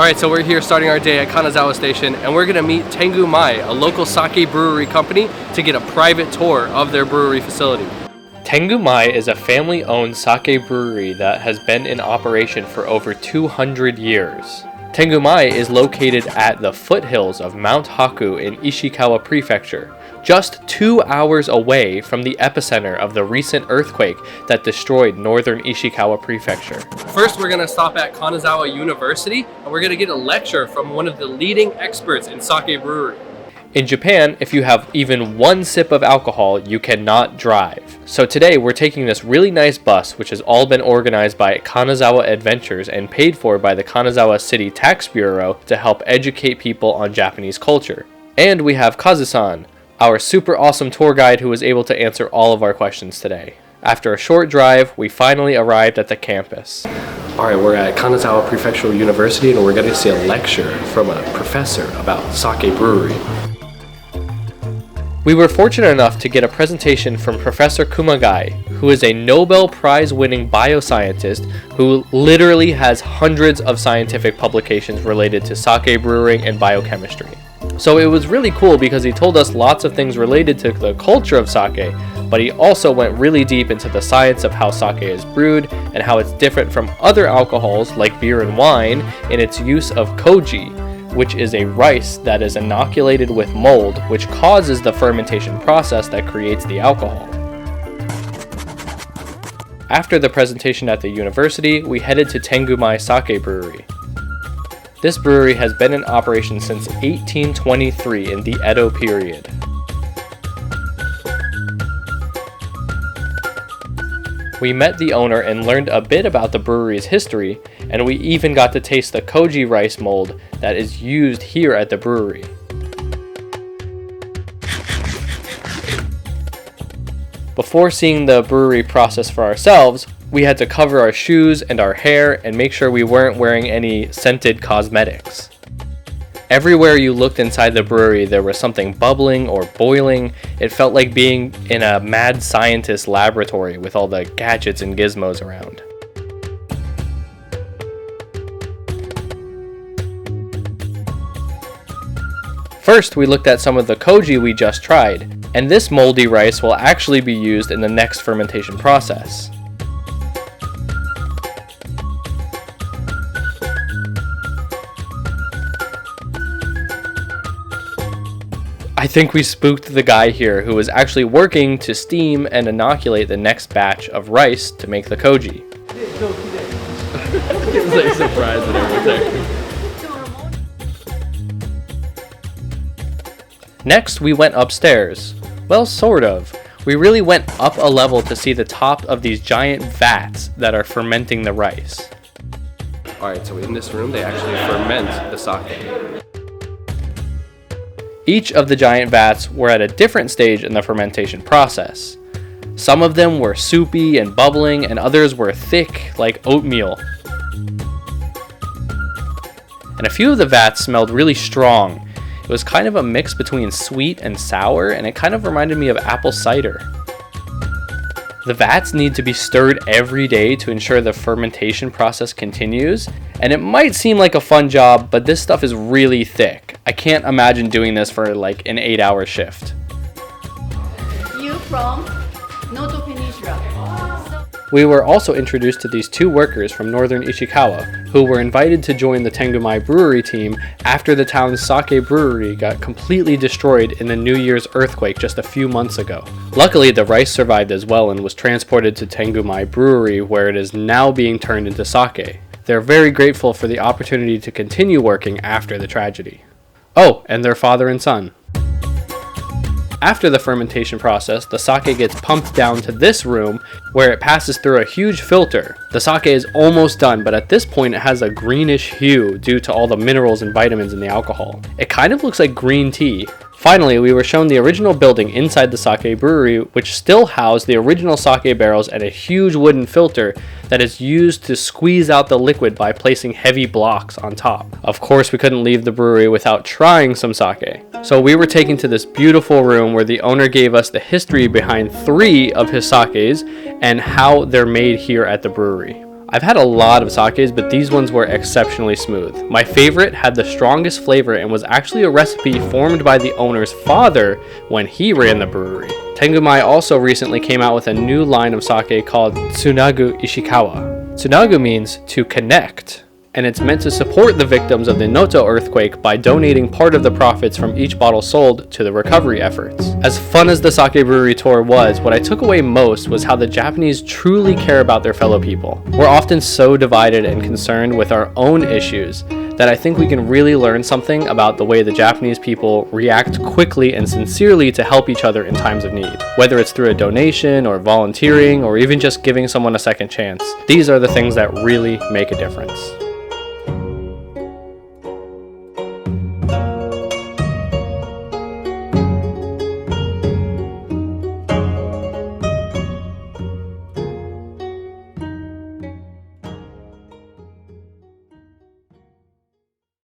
Alright, so we're here starting our day at Kanazawa Station, and we're going to meet Tengumai, a local sake brewery company, to get a private tour of their brewery facility. Tengumai is a family-owned sake brewery that has been in operation for over 200 years. Tengumai is located at the foothills of Mount Haku in Ishikawa Prefecture, just 2 hours away from the epicenter of the recent earthquake that destroyed northern Ishikawa Prefecture. First, we're going to stop at Kanazawa University, and we're going to get a lecture from one of the leading experts in sake brewery. In Japan, if you have even one sip of alcohol, you cannot drive. So today we're taking this really nice bus, which has all been organized by Kanzawa Adventures and paid for by the Kanazawa City Tax Bureau to help educate people on Japanese culture. And we have Kazu-san, our super awesome tour guide who was able to answer all of our questions today. After a short drive, we finally arrived at the campus. Alright, we're at Kanazawa Prefectural University and we're going to see a lecture from a professor about sake brewery. We were fortunate enough to get a presentation from Professor Kumagai, who is a Nobel Prize-winning bioscientist who literally has hundreds of scientific publications related to sake brewing and biochemistry. So it was really cool because he told us lots of things related to the culture of sake, but he also went really deep into the science of how sake is brewed and how it's different from other alcohols like beer and wine in its use of koji, which is a rice that is inoculated with mold, which causes the fermentation process that creates the alcohol. After the presentation at the university, we headed to Tengumai Sake Brewery. This brewery has been in operation since 1823 in the Edo period. We met the owner and learned a bit about the brewery's history, and we even got to taste the koji rice mold that is used here at the brewery. Before seeing the brewery process for ourselves, we had to cover our shoes and our hair and make sure we weren't wearing any scented cosmetics. Everywhere you looked inside the brewery, there was something bubbling or boiling. It felt like being in a mad scientist laboratory with all the gadgets and gizmos around. First, we looked at some of the koji we just tried, and this moldy rice will actually be used in the next fermentation process. I think we spooked the guy here who was actually working to steam and inoculate the next batch of rice to make the koji. It was like surprised and everything. Next, we went upstairs. Well, sort of. We really went up a level to see the top of these giant vats that are fermenting the rice. Alright, so in this room they actually ferment the sake. Each of the giant vats were at a different stage in the fermentation process. Some of them were soupy and bubbling, and others were thick like oatmeal. And a few of the vats smelled really strong. It was kind of a mix between sweet and sour, and it kind of reminded me of apple cider. The vats need to be stirred every day to ensure the fermentation process continues, and it might seem like a fun job, but this stuff is really thick. I can't imagine doing this for like an 8-hour shift. You from Noto Peninsula. We were also introduced to these two workers from northern Ishikawa who were invited to join the Tengumai brewery team after the town's sake brewery got completely destroyed in the New Year's earthquake just a few months ago. Luckily, the rice survived as well and was transported to Tengumai brewery where it is now being turned into sake. They're very grateful for the opportunity to continue working after the tragedy. Oh, and their father and son. After the fermentation process, the sake gets pumped down to this room where it passes through a huge filter. The sake is almost done, but at this point it has a greenish hue due to all the minerals and vitamins in the alcohol. It kind of looks like green tea. Finally, we were shown the original building inside the sake brewery, which still housed the original sake barrels and a huge wooden filter that is used to squeeze out the liquid by placing heavy blocks on top. Of course, we couldn't leave the brewery without trying some sake. So we were taken to this beautiful room where the owner gave us the history behind 3 of his sakes and how they're made here at the brewery. I've had a lot of sakes, but these ones were exceptionally smooth. My favorite had the strongest flavor and was actually a recipe formed by the owner's father when he ran the brewery. Tengumai also recently came out with a new line of sake called Tsunagu Ishikawa. Tsunagu means to connect, and it's meant to support the victims of the Noto earthquake by donating part of the profits from each bottle sold to the recovery efforts. As fun as the sake brewery tour was, what I took away most was how the Japanese truly care about their fellow people. We're often so divided and concerned with our own issues that I think we can really learn something about the way the Japanese people react quickly and sincerely to help each other in times of need. Whether it's through a donation or volunteering or even just giving someone a second chance, these are the things that really make a difference.